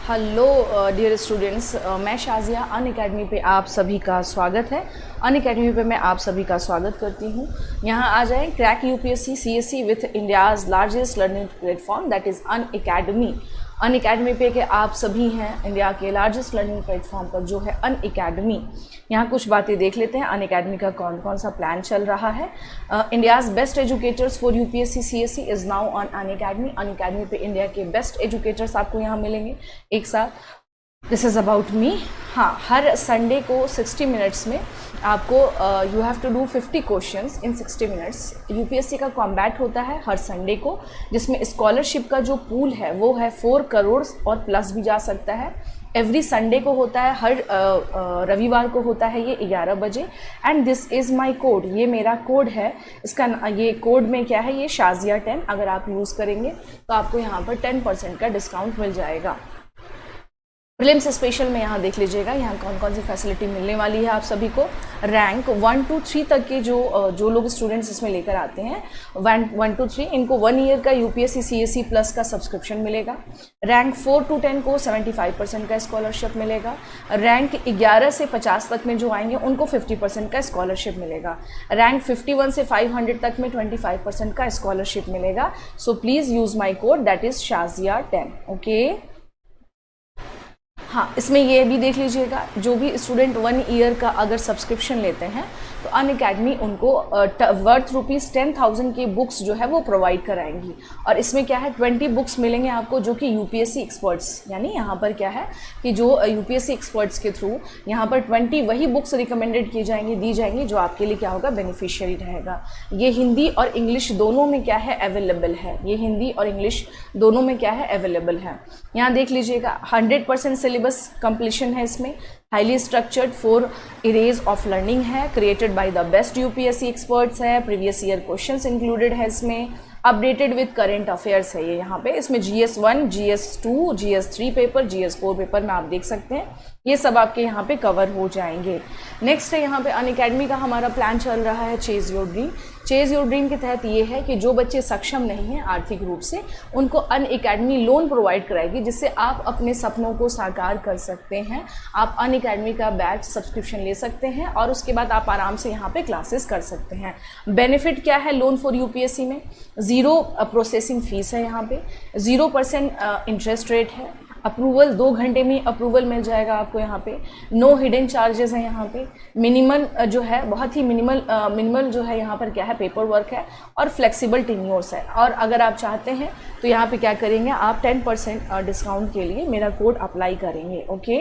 Hello dear students, मैं Shazia. Unacademy पे आप सभी का स्वागत है। अनअकैडमी पे मैं आप सभी का स्वागत करती हूँ। यहाँ आ जाएं, crack UPSC CSC with India's largest learning platform that is Unacademy. Unacademy पे के आप सभी हैं इंडिया के लार्जेस्ट लर्निंग प्लेटफॉर्म पर जो है अनअकैडमी। यहाँ कुछ बातें देख लेते हैं अनअकैडमी का कौन कौन सा प्लान चल रहा है। India's best educators for UPSC CSC is now on Unacademy. Unacademy पे इंडिया के बेस्ट एजुकेटर्स आपको यहाँ मिलेंगे एक साथ। This is about me. हाँ, हर संडे को 60 मिनट्स में आपको you have to do 50 questions in 60 minutes. UPSC का कॉम्बैट होता है हर संडे को, जिसमें स्कॉलरशिप का जो पूल है वो है 4 करोड़ और प्लस भी जा सकता है। एवरी संडे को होता है, हर रविवार को होता है ये 11 बजे। And this is my code, ये मेरा कोड है। इसका ये कोड में क्या है, ये शाजिया 10 अगर आप यूज़ करेंगे तो आपको यहाँ पर 10% का डिस्काउंट मिल जाएगा। प्रीलिम्स स्पेशल में यहाँ देख लीजिएगा यहाँ कौन कौन सी फैसिलिटी मिलने वाली है आप सभी को। रैंक 1 to 3 तक के जो लोग स्टूडेंट्स इसमें लेकर आते हैं 1 to 3 इनको 1 ईयर का यूपीएससी सीएससी प्लस का सब्सक्रिप्शन मिलेगा। रैंक 4 to 10 को 75% का स्कॉलरशिप मिलेगा। रैंक 11 से 50 तक में जो आएंगे उनको 50% का स्कॉलरशिप मिलेगा। रैंक 51 से 500 तक में 25% का स्कॉलरशिप मिलेगा। So please use my code that is Shazia 10। Okay, हाँ, इसमें ये भी देख लीजिएगा जो भी स्टूडेंट 1 ईयर का अगर सब्सक्रिप्शन लेते हैं तो अनअकैडमी उनको वर्थ ₹10,000 की बुक्स जो है वो प्रोवाइड कराएंगी। और इसमें क्या है 20 बुक्स मिलेंगे आपको जो कि यूपीएससी एक्सपर्ट्स, यानी यहाँ पर क्या है कि जो यूपीएससी एक्सपर्ट्स के थ्रू यहाँ पर 20 वही बुक्स रिकमेंडेड की जाएंगी, दी जाएंगी जो आपके लिए क्या होगा, बेनिफिशियरी रहेगा। ये हिंदी और इंग्लिश दोनों में क्या है, अवेलेबल है। ये हिंदी और इंग्लिश दोनों में क्या है, अवेलेबल है। यहाँ देख लीजिएगा 100% सिलेबस कंप्लीशन है इसमें। Highly structured 4 arrays of learning है, created by the best UPSC experts है। प्रीवियस ईयर क्वेश्चंस इंक्लूडेड है इसमें। अपडेटेड विद करेंट अफेयर्स है ये यहाँ पे। इसमें GS1, GS2, GS3 paper, GS4 paper में आप देख सकते हैं ये सब आपके यहाँ पे कवर हो जाएंगे। नेक्स्ट है यहाँ पे अनअकैडमी का हमारा प्लान चल रहा है chase your dream. Chase your dream के तहत ये है कि जो बच्चे सक्षम नहीं हैं आर्थिक रूप से उनको अनअकैडमी लोन प्रोवाइड कराएगी, जिससे आप अपने सपनों को साकार कर सकते हैं। आप अनअकैडमी का बैच सब्सक्रिप्शन ले सकते हैं और उसके बाद आप आराम से यहाँ पे क्लासेस कर सकते हैं। बेनिफिट क्या है लोन फॉर यूपीएससी में, 0 प्रोसेसिंग फीस है, यहाँ पे 0% इंटरेस्ट रेट है। अप्रूवल 2 घंटे में अप्रूवल मिल जाएगा आपको यहाँ पे। नो हिडन चार्जेस है यहाँ पे। मिनिमल जो है बहुत ही मिनिमल जो है यहाँ पर क्या है, पेपर वर्क है और फ्लेक्सिबल टेन्योर्स है। और अगर आप चाहते हैं तो यहाँ पे क्या करेंगे, आप 10% डिस्काउंट के लिए मेरा कोड अप्लाई करेंगे। ओके,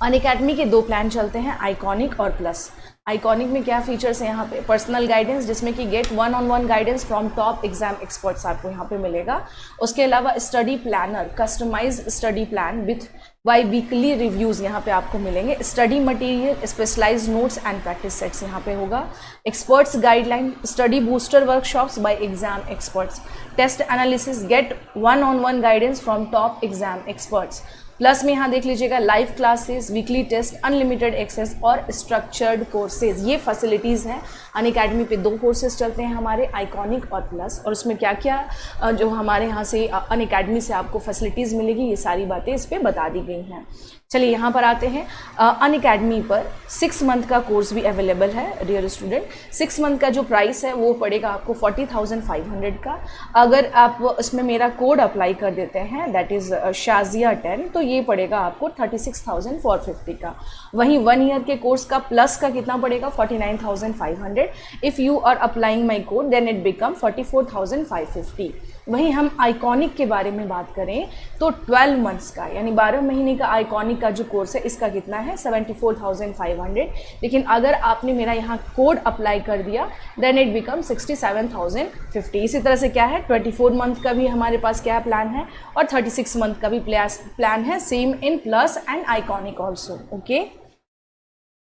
अनअकैडमी के 2 प्लान चलते हैं, आइकॉनिक और प्लस। आइकॉनिक में क्या फीचर्स है यहाँ पे, पर्सनल गाइडेंस जिसमें कि get 1-on-1 guidance from top exam experts आपको यहाँ पे मिलेगा। उसके अलावा study planner, customised study plan with biweekly reviews यहाँ पे आपको मिलेंगे। Study material, specialised notes and practice sets यहाँ पे होगा। Experts guideline, study booster workshops by exam experts, test analysis, get 1-on-1 guidance from top exam experts. Plus में यहाँ देख लीजिएगा live classes, weekly test, unlimited access और structured courses. ये facilities हैं। अनअकैडमी पे 2 कोर्सेज चलते हैं हमारे, आइकॉनिक और प्लस। और उसमें क्या क्या जो हमारे यहाँ से अनअकैडमी से आपको फैसिलिटीज़ मिलेगी ये सारी बातें इस पर बता दी गई हैं। चलिए यहाँ पर आते हैं। अनअकैडमी पर 6 मंथ का कोर्स भी अवेलेबल है डियर स्टूडेंट। 6 मंथ का जो प्राइस है वो पड़ेगा आपको 40,500 का। अगर आप उसमें मेरा कोड अप्लाई कर देते हैं दैट इज़ शाजिया 10 तो ये पड़ेगा आपको 36,450 का। वहीं 1 ईयर के कोर्स का प्लस का कितना पड़ेगा, 49,500। If you are applying my code then it become 44,550। वहीं हम आइकॉनिक के बारे में बात करें तो 12 मंथ्स का यानी 12 महीने का आइकॉनिक का जो कोर्स है इसका कितना है, 74,500। लेकिन अगर आपने मेरा यहाँ कोड अप्लाई कर दिया देन इट बिकम 67,050। इसी तरह से क्या है 24 मंथ का भी हमारे पास क्या प्लान है और 36 मंथ का भी प्लान है, same in plus and iconic also. Okay,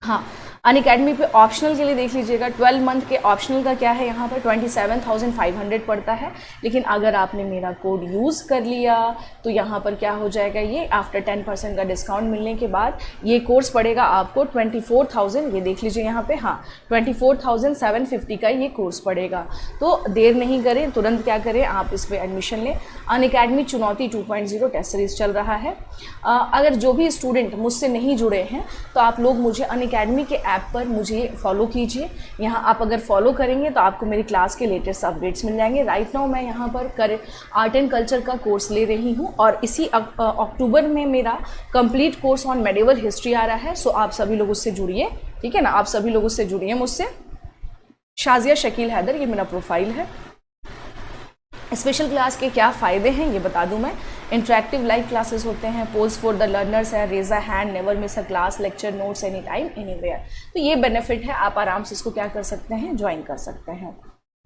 हाँ, अनअकैडमी पे ऑप्शनल के लिए देख लीजिएगा, 12 मंथ के ऑप्शनल का क्या है, यहाँ पर 27,500 पड़ता है। लेकिन अगर आपने मेरा कोड यूज़ कर लिया तो यहाँ पर क्या हो जाएगा, ये आफ्टर 10% का डिस्काउंट मिलने के बाद ये कोर्स पड़ेगा आपको 24,000, ये देख लीजिए यहाँ पे, हाँ 24,750 का ये कोर्स पड़ेगा। तो देर नहीं करें, तुरंत क्या करें, आप इस पर एडमिशन लें। अनअकैडमी चुनौती 2.0 टेस्ट सीरीज चल रहा है। अगर जो भी स्टूडेंट मुझसे नहीं जुड़े हैं तो आप लोग मुझे अनअकैडमी के ऐप पर मुझे फॉलो कीजिए। यहाँ आप अगर फॉलो करेंगे तो आपको मेरी क्लास के लेटेस्ट अपडेट्स मिल जाएंगे। राइट नाउ मैं यहाँ पर आर्ट एंड कल्चर का कोर्स ले रही हूँ और इसी अक्टूबर में मेरा complete course on medieval history आ रहा है। सो आप सभी लोग उससे जुड़िए, ठीक है ना, आप सभी लोग उससे जुड़िए मुझसे। शाजिया शकील हैदर ये मेरा प्रोफाइल है। स्पेशल क्लास के क्या फ़ायदे हैं ये बता दूं मैं। इंटरेक्टिव लाइव क्लासेस होते हैं, पोल्स फॉर द लर्नर्स है, raise a hand, never miss a class, lecture notes any time anywhere. तो ये बेनिफिट है, आप आराम से इसको क्या कर सकते हैं, ज्वाइन कर सकते हैं।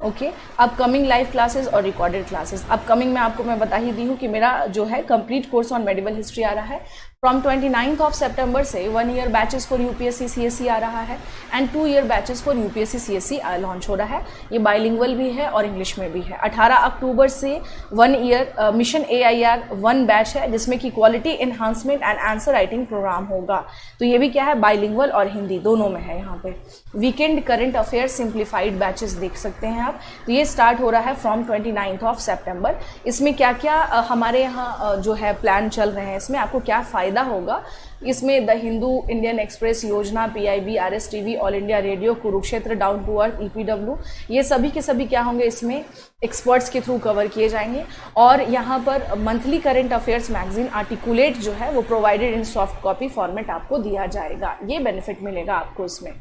ओके, अपकमिंग लाइव क्लासेस और रिकॉर्डेड क्लासेस। अपकमिंग में आपको मैं बता ही दी हूँ कि मेरा जो है complete course on medieval history आ रहा है। फ्रॉम 29 ऑफ सितंबर से 1 year batches for UPSC CSC आ रहा है and 2 year batches for UPSC CSC launch हो रहा है। ये बाइलिंगुअल भी है और इंग्लिश में भी है। 18 अक्टूबर से 1 ईयर मिशन AIR 1 बैच है जिसमें कि quality enhancement and answer writing program होगा। तो ये भी क्या है, बाइलिंगुअल और हिंदी दोनों में है। यहाँ पे weekend current affair simplified batches देख सकते हैं आप। तो ये स्टार्ट हो रहा है फ्रॉम 29 ऑफ सितंबर। इसमें क्या क्या हमारे यहाँ जो है प्लान चल रहे हैं, इसमें आपको क्या फ़ायदा होगा, इसमें the Hindu, Indian Express Yojana, PIB, RSTV, All India Radio, Kurukshetra, Down to Earth, EPW, ये सभी के सभी क्या होंगे, इसमें एक्सपर्ट्स के थ्रू कवर किए जाएंगे। और यहाँ पर monthly current affairs magazine articulate जो है वो provided in soft copy format आपको दिया जाएगा। ये बेनिफिट मिलेगा आपको इसमें।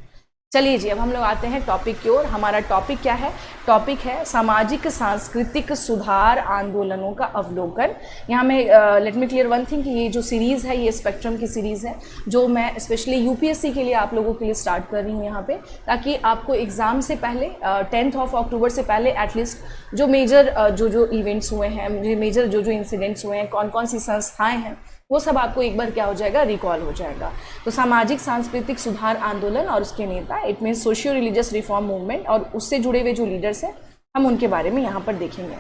चलिए जी, अब हम लोग आते हैं टॉपिक की ओर। हमारा टॉपिक क्या है, टॉपिक है सामाजिक सांस्कृतिक सुधार आंदोलनों का अवलोकन। यहाँ में let me clear one thing कि ये जो सीरीज़ है ये स्पेक्ट्रम की सीरीज़ है जो मैं स्पेशली UPSC के लिए आप लोगों के लिए स्टार्ट कर रही हूँ यहाँ पे, ताकि आपको एग्ज़ाम से पहले 10 अक्टूबर से पहले एटलीस्ट जो मेजर जो इवेंट्स हुए हैं, मेजर जो इंसिडेंट्स हुए हैं, कौन कौन सी संस्थाएँ हैं, वो सब आपको एक बार क्या हो जाएगा, रिकॉल हो जाएगा। तो सामाजिक सांस्कृतिक सुधार आंदोलन और उसके नेता, it means socio religious reform movement, और उससे जुड़े हुए जो लीडर्स हैं हम उनके बारे में यहाँ पर देखेंगे।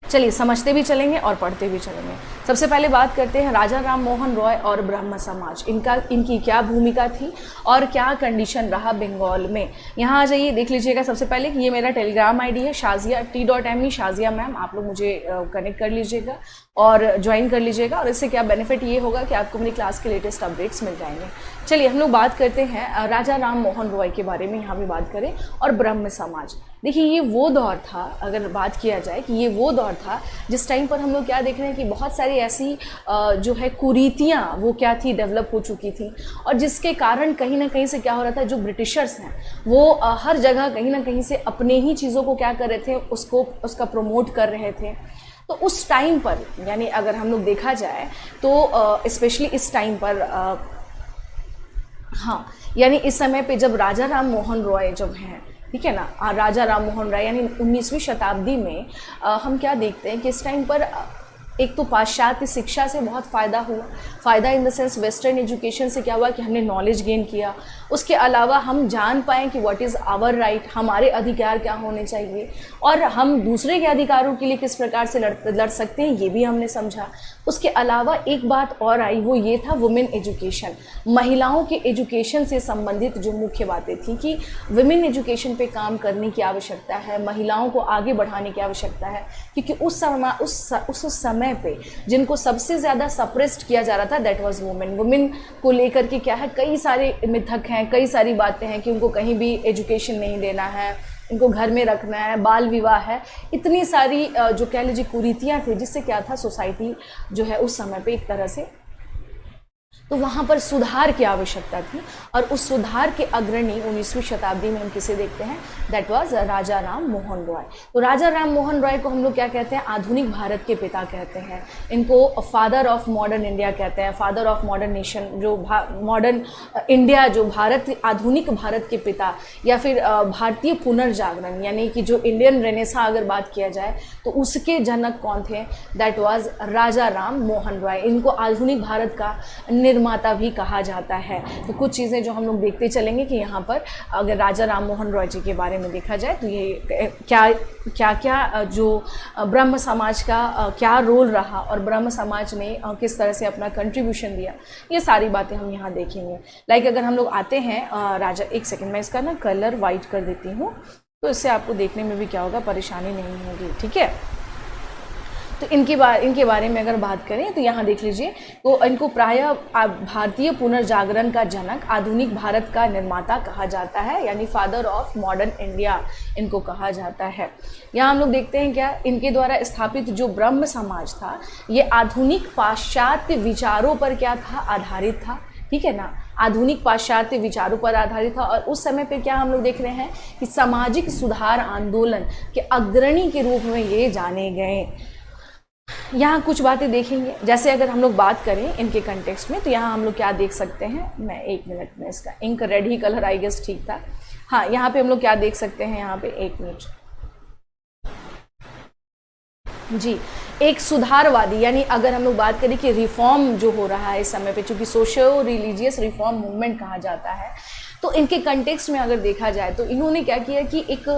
चलिए समझते भी चलेंगे और पढ़ते भी चलेंगे। सबसे पहले बात करते हैं राजा राम मोहन रॉय और ब्रह्म समाज, इनकी क्या भूमिका थी और क्या कंडीशन रहा बंगाल में। यहाँ आ जाइए, देख लीजिएगा सबसे पहले कि ये मेरा टेलीग्राम ID है शाजिया T.me, शाजिया मैम, आप लोग मुझे कनेक्ट कर लीजिएगा और ज्वाइन कर लीजिएगा। और इससे क्या बेनिफिट ये होगा कि आपको मेरी क्लास के लेटेस्ट अपडेट्स मिल जाएंगे। चलिए हम लोग बात करते हैं राजा राम मोहन रॉय के बारे में, यहाँ भी बात करें, और ब्रह्म समाज। देखिए ये वो दौर था, अगर बात किया जाए कि ये वो दौर था जिस टाइम पर हम लोग क्या देख रहे हैं कि बहुत सारी ऐसी जो है कुरीतियाँ वो क्या थी, डेवलप हो चुकी थी, और जिसके कारण कहीं ना कहीं से क्या हो रहा था, जो ब्रिटिशर्स हैं वो हर जगह कहीं ना कहीं से अपने ही चीज़ों को क्या कर रहे थे, उसका प्रमोट कर रहे थे। तो उस टाइम पर, यानी अगर हम लोग देखा जाए तो स्पेशली इस टाइम पर हाँ, यानी इस समय पे जब राजा राम मोहन रॉय जब हैं, ठीक है ना, राजा राम मोहन रॉय यानी 19वीं शताब्दी में हम क्या देखते हैं कि इस टाइम पर एक तो पाश्चात्य शिक्षा से बहुत फ़ायदा हुआ, फ़ायदा in the sense western education से क्या हुआ कि हमने नॉलेज गेन किया। उसके अलावा हम जान पाएँ कि व्हाट इज़ आवर राइट, हमारे अधिकार क्या होने चाहिए और हम दूसरे के अधिकारों के लिए किस प्रकार से लड़ सकते हैं, ये भी हमने समझा। उसके अलावा एक बात और आई, वो ये था वुमेन एजुकेशन, महिलाओं के एजुकेशन से संबंधित जो मुख्य बातें थी कि वुमेन एजुकेशन पे काम करने की आवश्यकता है, महिलाओं को आगे बढ़ाने की आवश्यकता है, क्योंकि उस समय पे जिनको सबसे ज़्यादा सप्रेस्ड किया जा रहा था दैट वाज वुमेन। वुमेन को लेकर के क्या है, कई सारे मिथक हैं, कई सारी बातें हैं कि उनको कहीं भी एजुकेशन नहीं देना है, इनको घर में रखना है, बाल विवाह है, इतनी सारी जो कह लीजिए कुरीतियाँ थी, जिससे क्या था सोसाइटी जो है उस समय पे एक तरह से, तो वहाँ पर सुधार की आवश्यकता थी। और उस सुधार के अग्रणी 19वीं शताब्दी में हम किसे देखते हैं, दैट वाज राजा राम मोहन रॉय। तो राजा राम मोहन रॉय को हम लोग क्या कहते हैं, आधुनिक भारत के पिता कहते हैं, इनको फादर ऑफ मॉडर्न इंडिया कहते हैं, फादर ऑफ मॉडर्न नेशन, जो मॉडर्न इंडिया, जो भारत, आधुनिक भारत के पिता, या फिर भारतीय पुनर्जागरण, यानी कि जो इंडियन रेनेसा अगर बात किया जाए तो उसके जनक कौन थे? दैट वाज राजा राम मोहन रॉय। इनको आधुनिक भारत का निर्माता भी कहा जाता है। तो कुछ चीज़ें जो हम लोग देखते चलेंगे कि यहाँ पर अगर राजा राम मोहन रॉय जी के बारे में देखा जाए तो ये क्या जो ब्रह्म समाज का क्या रोल रहा और ब्रह्म समाज ने किस तरह से अपना कंट्रीब्यूशन दिया, ये सारी बातें हम यहाँ देखेंगे। लाइक अगर हम लोग आते हैं राजा, एक सेकेंड मैं इसका ना कलर वाइट कर देती हूँ, तो इससे आपको देखने में भी क्या होगा, परेशानी नहीं होगी, ठीक है। तो इनके बारे में अगर बात करें तो यहाँ देख लीजिए, तो इनको प्रायः भारतीय पुनर्जागरण का जनक, आधुनिक भारत का निर्माता कहा जाता है, यानी फादर ऑफ मॉडर्न इंडिया इनको कहा जाता है। यहाँ हम लोग देखते हैं क्या, इनके द्वारा स्थापित जो ब्रह्म समाज था ये आधुनिक पाश्चात्य विचारों पर क्या था, आधारित था, ठीक है ना, आधुनिक पाश्चात्य विचारों पर आधारित था। और उस समय पे क्या हम लोग देख रहे हैं कि सामाजिक सुधार आंदोलन के अग्रणी के रूप में ये जाने गए। यहाँ कुछ बातें देखेंगे, जैसे अगर हम लोग बात करें इनके कंटेक्स्ट में, तो यहाँ हम लोग क्या देख सकते हैं, मैं एक मिनट में, इसका इंक रेड ही कलर आई गेस ठीक था। हाँ, यहाँ पे हम लोग क्या देख सकते हैं, यहाँ पे एक मिनट जी, एक सुधारवादी, यानी अगर हम लोग बात करें कि रिफॉर्म जो हो रहा है इस समय पे, चूंकि सोशियो रिलीजियस रिफॉर्म मूवमेंट कहा जाता है, तो इनके कंटेक्स्ट में अगर देखा जाए तो इन्होंने क्या किया कि एक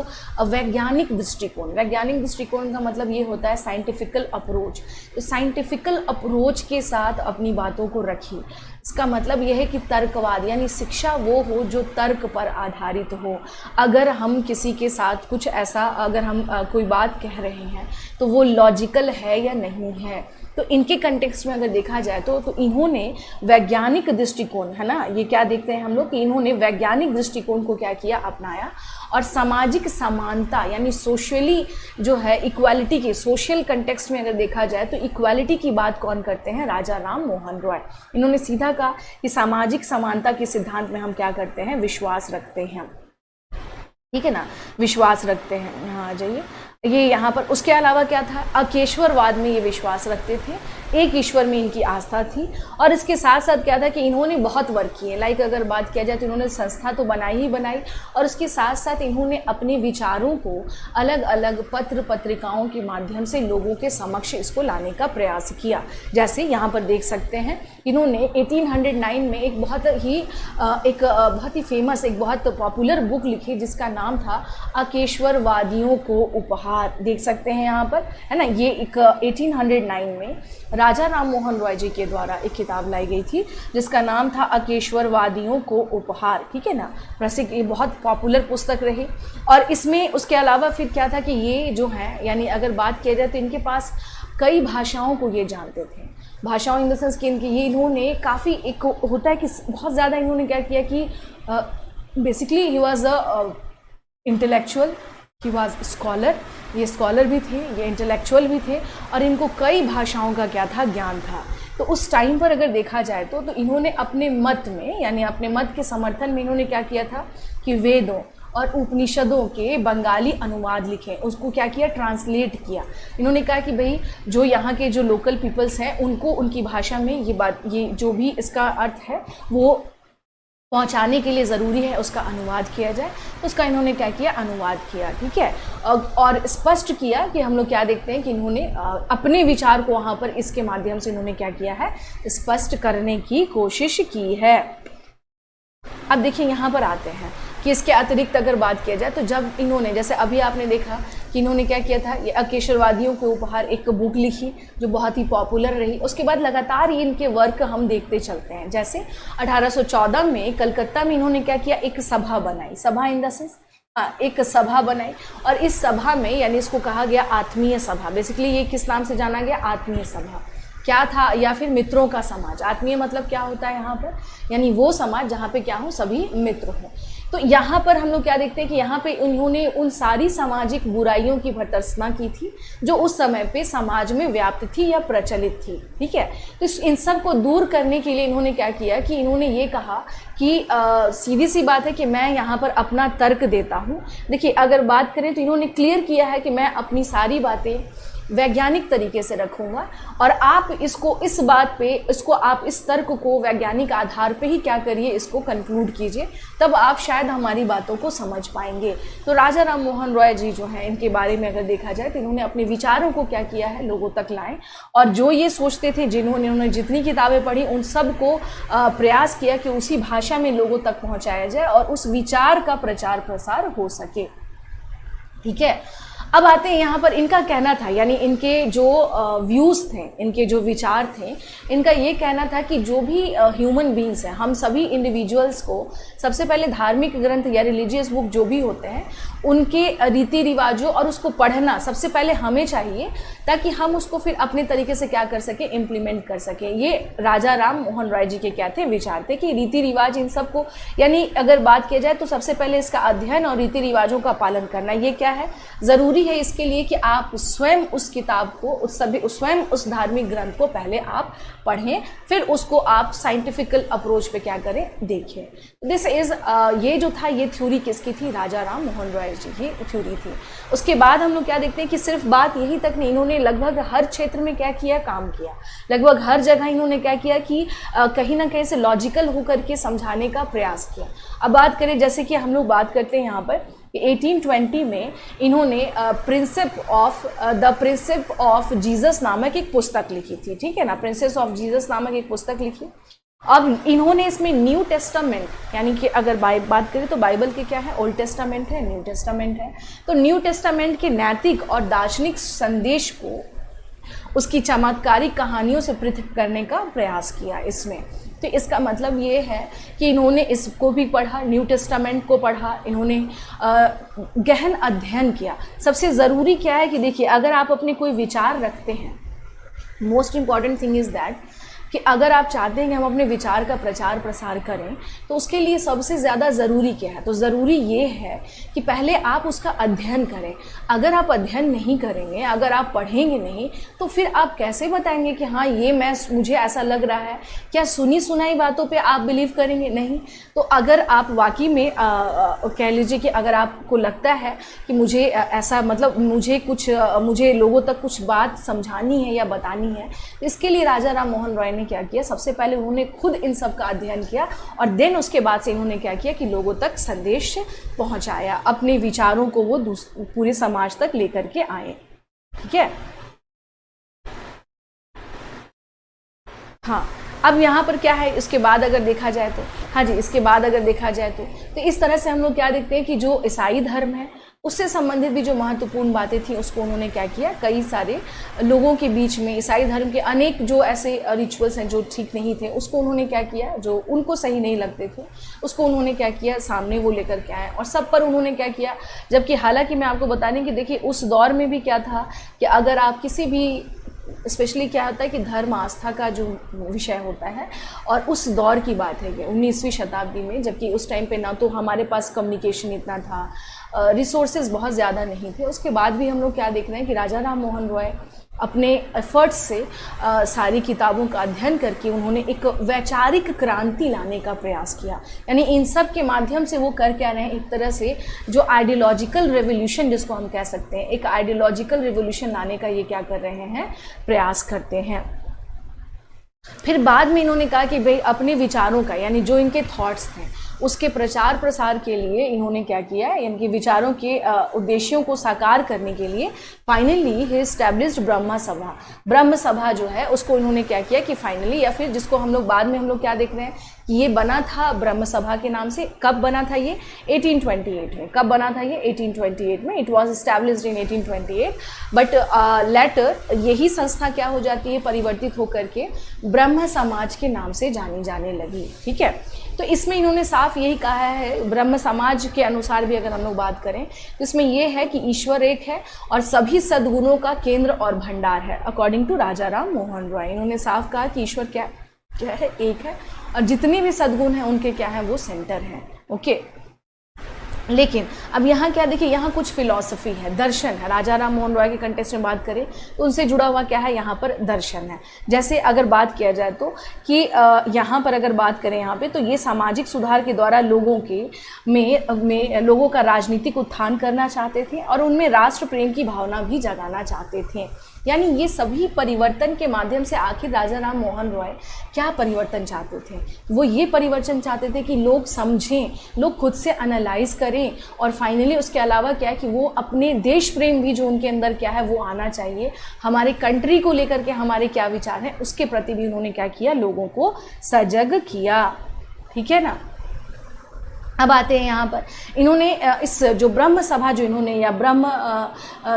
वैज्ञानिक दृष्टिकोण का मतलब ये होता है साइंटिफिकल अप्रोच। तो साइंटिफिकल अप्रोच के साथ अपनी बातों को रखी। इसका मतलब यह है कि तर्कवाद, यानी शिक्षा वो हो जो तर्क पर आधारित हो। अगर हम किसी के साथ कुछ ऐसा, अगर हम कोई बात कह रहे हैं तो वो लॉजिकल है या नहीं है। तो इनके कंटेक्स्ट में अगर देखा जाए तो इन्होंने वैज्ञानिक दृष्टिकोण, है ना, ये क्या देखते हैं हम लोग कि इन्होंने वैज्ञानिक दृष्टिकोण को क्या किया, अपनाया। और सामाजिक समानता, यानी सोशली जो है इक्वालिटी के, सोशल कंटेक्स्ट में अगर देखा जाए तो इक्वालिटी की बात कौन करते हैं, राजा राम मोहन रॉय। इन्होंने सीधा कहा कि सामाजिक समानता के सिद्धांत में हम क्या करते हैं, विश्वास रखते हैं, ठीक है ना, विश्वास रखते हैं। यहाँ आ जाइए, ये यहाँ पर उसके अलावा क्या था, अकेश्वरवाद में ये विश्वास रखते थे, एक ईश्वर में इनकी आस्था थी। और इसके साथ साथ क्या था कि इन्होंने बहुत वर्क किए। लाइक अगर बात किया जाए तो इन्होंने संस्था तो बनाई ही बनाई, और उसके साथ साथ इन्होंने अपने विचारों को अलग अलग पत्र पत्रिकाओं के माध्यम से लोगों के समक्ष इसको लाने का प्रयास किया। जैसे यहाँ पर देख सकते हैं, इन्होंने 1809 में एक बहुत ही फेमस, एक बहुत पॉपुलर बुक लिखी जिसका नाम था अकेश्वरवादियों को उपहार। देख सकते हैं यहाँ पर, है ना, ये एक 1809 में राजा राम मोहन रॉय जी के द्वारा एक किताब लाई गई थी जिसका नाम था अकेश्वरवादियों को उपहार, ठीक है ना, प्रसिद्ध, ये बहुत पॉपुलर पुस्तक रही। और इसमें उसके अलावा फिर क्या था कि ये जो है, यानी अगर बात किया जाए तो इनके पास कई भाषाओं को ये जानते थे। भाषाओं इन द सेंस कि इन्होंने काफ़ी, एक होता है कि बहुत ज़्यादा इन्होंने क्या किया कि basically he was a intellectual, he was scholar, ये स्कॉलर भी थे, ये इंटेलेक्चुअल भी थे, और इनको कई भाषाओं का क्या था, ज्ञान था। तो उस टाइम पर अगर देखा जाए तो इन्होंने अपने मत में, यानी अपने मत के समर्थन में इन्होंने क्या किया था कि वेदों और उपनिषदों के बंगाली अनुवाद लिखे, उसको क्या किया, ट्रांसलेट किया। इन्होंने कहा कि भाई जो यहाँ के जो लोकल पीपल्स हैं उनको उनकी भाषा में ये जो भी इसका अर्थ है वो पहुंचाने के लिए ज़रूरी है उसका अनुवाद किया जाए। तो उसका इन्होंने क्या किया, अनुवाद किया, ठीक है। और स्पष्ट किया कि हम लोग क्या देखते हैं कि इन्होंने अपने विचार को वहाँ पर इसके माध्यम से इन्होंने क्या किया है, स्पष्ट करने की कोशिश की है। अब देखिए यहाँ पर आते हैं कि इसके अतिरिक्त अगर बात किया जाए तो जब इन्होंने, जैसे अभी आपने देखा कि इन्होंने क्या किया था, ये अकेश्वरवादियों के उपहार एक बुक लिखी जो बहुत ही पॉपुलर रही। उसके बाद लगातार ये इनके वर्क हम देखते चलते हैं। जैसे 1814 में कलकत्ता में इन्होंने क्या किया, एक सभा बनाई, सभा इन द सेंस, एक सभा बनाई। और इस सभा में, यानी इसको कहा गया आत्मीय सभा, बेसिकली ये किस नाम से जाना गया, आत्मीय सभा क्या था, या फिर मित्रों का समाज। आत्मीय मतलब क्या होता है यहाँ पर, यानी वो समाज जहाँ पे क्या हो, सभी मित्र हों। तो यहाँ पर हम लोग क्या देखते हैं कि यहाँ पे उन्होंने उन सारी सामाजिक बुराइयों की भर्त्सना की थी जो उस समय पे समाज में व्याप्त थी या प्रचलित थी, ठीक है। तो इन सब को दूर करने के लिए इन्होंने क्या किया कि इन्होंने ये कहा कि सीधी सी बात है कि मैं यहाँ पर अपना तर्क देता हूँ। देखिए अगर बात करें तो इन्होंने क्लियर किया है कि मैं अपनी सारी बातें वैज्ञानिक तरीके से रखूंगा और आप इसको इस बात पे, इसको आप इस तर्क को वैज्ञानिक आधार पे ही क्या करिए, इसको कंक्लूड कीजिए, तब आप शायद हमारी बातों को समझ पाएंगे। तो राजा राम मोहन रॉय जी जो हैं, इनके बारे में अगर देखा जाए तो इन्होंने अपने विचारों को क्या किया है, लोगों तक लाएं, और जो ये सोचते थे, जिन्होंने जितनी किताबें पढ़ी, उन सब को प्रयास किया कि उसी भाषा में लोगों तक पहुंचाया जाए और उस विचार का प्रचार प्रसार हो सके। ठीक है, अब आते हैं यहाँ पर इनका कहना था, यानी इनके जो व्यूज़ थे, इनके जो विचार थे, इनका ये कहना था कि जो भी ह्यूमन बींग्स हैं, हम सभी इंडिविजुअल्स को सबसे पहले धार्मिक ग्रंथ या रिलीजियस बुक जो भी होते हैं, उनके रीति रिवाजों और उसको पढ़ना सबसे पहले हमें चाहिए, ताकि हम उसको फिर अपने तरीके से क्या कर सके, इम्प्लीमेंट कर सके। ये राजा राम मोहन रॉय जी के क्या थे, विचार थे कि रीति रिवाज इन सबको, यानी अगर बात किया जाए तो सबसे पहले इसका अध्ययन और रीति रिवाजों का पालन करना, ये क्या है, ज़रूरी है इसके लिए कि आप स्वयं उस किताब को, स्वयं उस धार्मिक ग्रंथ को पहले आप पढ़ें, फिर उसको आप साइंटिफिकल अप्रोच पे क्या करें, देखें। दिस इज ये जो था, ये थ्योरी किसकी थी, राजा राम मोहन रॉय जी की थ्योरी थी। उसके बाद हम लोग क्या देखते हैं कि सिर्फ बात यही तक नहीं, इन्होंने लगभग हर क्षेत्र में क्या किया, काम किया। लगभग हर जगह इन्होंने क्या किया कि कहीं ना कहीं से लॉजिकल होकर के समझाने का प्रयास किया। अब बात करें, जैसे कि हम लोग बात करते हैं यहाँ पर 1820 में इन्होंने द प्रिंसिप ऑफ जीसस नामक एक पुस्तक लिखी थी। ठीक है ना, प्रिंसेस ऑफ जीसस नामक एक पुस्तक लिखी। अब इन्होंने इसमें न्यू टेस्टामेंट, यानी कि अगर बात करें तो बाइबल के क्या है, ओल्ड टेस्टामेंट है, न्यू टेस्टामेंट है, तो न्यू टेस्टामेंट के नैतिक और दार्शनिक संदेश को उसकी चमत्कारिक कहानियों से पृथक करने का प्रयास किया इसमें। तो इसका मतलब ये है कि इन्होंने इसको भी पढ़ा, न्यू टेस्टामेंट को पढ़ा, इन्होंने गहन अध्ययन किया। सबसे ज़रूरी क्या है कि देखिए, अगर आप अपने कोई विचार रखते हैं, most important thing is that कि अगर आप चाहते हैं कि हम अपने विचार का प्रचार प्रसार करें, तो उसके लिए सबसे ज़्यादा ज़रूरी क्या है, तो ज़रूरी ये है कि पहले आप उसका अध्ययन करें। अगर आप अध्ययन नहीं करेंगे, अगर आप पढ़ेंगे नहीं, तो फिर आप कैसे बताएंगे कि हाँ ये मुझे ऐसा लग रहा है। क्या सुनी सुनाई बातों पे आप बिलीव करेंगे? नहीं। तो अगर आप वाकई में कह लीजिए कि अगर आपको लगता है कि मुझे ऐसा, मतलब मुझे लोगों तक कुछ बात समझानी है या बतानी है, तो इसके लिए राजा राम मोहन रॉय ने क्या किया, सबसे पहले उन्होंने खुद इन सब का अध्ययन किया और देन उसके बाद से इन्होंने क्या किया कि लोगों तक संदेश पहुंचाया, अपने विचारों को वो पूरे समाज तक लेकर के आए। ठीक है, हाँ। अब यहाँ पर क्या है, इसके बाद अगर देखा जाए तो, हाँ जी, इसके बाद अगर देखा जाए तो इस तरह से हम लोग क्या देखते हैं कि जो ईसाई धर्म है उससे संबंधित भी जो महत्वपूर्ण बातें थी उसको उन्होंने क्या किया, कई सारे लोगों के बीच में ईसाई धर्म के अनेक जो ऐसे रिचुअल्स हैं जो ठीक नहीं थे, उसको उन्होंने क्या किया, जो उनको सही नहीं लगते थे उसको उन्होंने क्या किया, सामने वो लेकर के आए और सब पर उन्होंने क्या किया। जबकि हालांकि मैं आपको बता दें कि देखिए उस दौर में भी क्या था कि अगर आप किसी भी, स्पेशली क्या होता है कि धर्म आस्था का जो विषय होता है, और उस दौर की बात है ये 19वीं शताब्दी में, जबकि उस टाइम पे ना तो हमारे पास कम्युनिकेशन इतना था, रिसोर्सेज बहुत ज़्यादा नहीं थे, उसके बाद भी हम लोग क्या देख रहे हैं कि राजा राम मोहन रॉय अपने एफर्ट्स से सारी किताबों का अध्ययन करके उन्होंने एक वैचारिक क्रांति लाने का प्रयास किया। यानी इन सब के माध्यम से वो कर क्या रहे हैं, एक तरह से जो आइडियोलॉजिकल रेवोल्यूशन जिसको हम कह सकते हैं, एक आइडियोलॉजिकल रेवोल्यूशन लाने का ये क्या कर रहे हैं, प्रयास करते हैं। फिर बाद में इन्होंने कहा कि भाई अपने विचारों का, यानी जो इनके थॉट्स थे उसके प्रचार प्रसार के लिए इन्होंने क्या किया, इनके विचारों के उद्देश्यों को साकार करने के लिए फाइनली ही एस्टैब्लिश्ड ब्रह्म सभा। ब्रह्म सभा जो है उसको इन्होंने क्या किया कि फाइनली, या फिर जिसको हम लोग बाद में हम लोग क्या देख रहे हैं कि ये बना था ब्रह्म सभा के नाम से। कब बना था ये, 1828 में। कब बना था ये, 1828 में। It was established in 1828, but later यही संस्था क्या हो जाती है, परिवर्तित होकर के ब्रह्म समाज के नाम से जानी जाने लगी। ठीक है, तो इसमें इन्होंने साफ यही कहा है, ब्रह्म समाज के अनुसार भी अगर हम लोग बात करें तो इसमें यह है कि ईश्वर एक है और सभी सद्गुणों का केंद्र और भंडार है। अकॉर्डिंग टू राजा राम मोहन रॉय इन्होंने साफ कहा कि ईश्वर क्या है, एक है, और जितने भी सद्गुण हैं उनके क्या है, वो सेंटर हैं। ओके, लेकिन अब यहाँ क्या देखिए, यहाँ कुछ फिलॉसफी है, दर्शन है। राजा राम मोहन रॉय के कंटेक्स्ट में बात करें तो उनसे जुड़ा हुआ क्या है, यहाँ पर दर्शन है। जैसे अगर बात किया जाए तो कि यहाँ पर अगर बात करें यहाँ पे, तो ये सामाजिक सुधार के द्वारा लोगों के में लोगों का राजनीतिक उत्थान करना चाहते थे और उनमें राष्ट्र प्रेम की भावना भी जगाना चाहते थे। यानी ये सभी परिवर्तन के माध्यम से आखिर राजा राम मोहन रॉय क्या परिवर्तन चाहते थे? वो ये परिवर्तन चाहते थे कि लोग समझें, लोग खुद से एनालाइज करें, और फाइनली उसके अलावा क्या है कि वो अपने देश प्रेम भी जो उनके अंदर क्या है वो आना चाहिए, हमारे कंट्री को लेकर के हमारे क्या विचार हैं उसके प्रति भी उन्होंने क्या किया, लोगों को सजग किया। ठीक है ना। अब आते हैं यहाँ पर, इन्होंने इस जो ब्रह्म सभा जो इन्होंने या ब्रह्म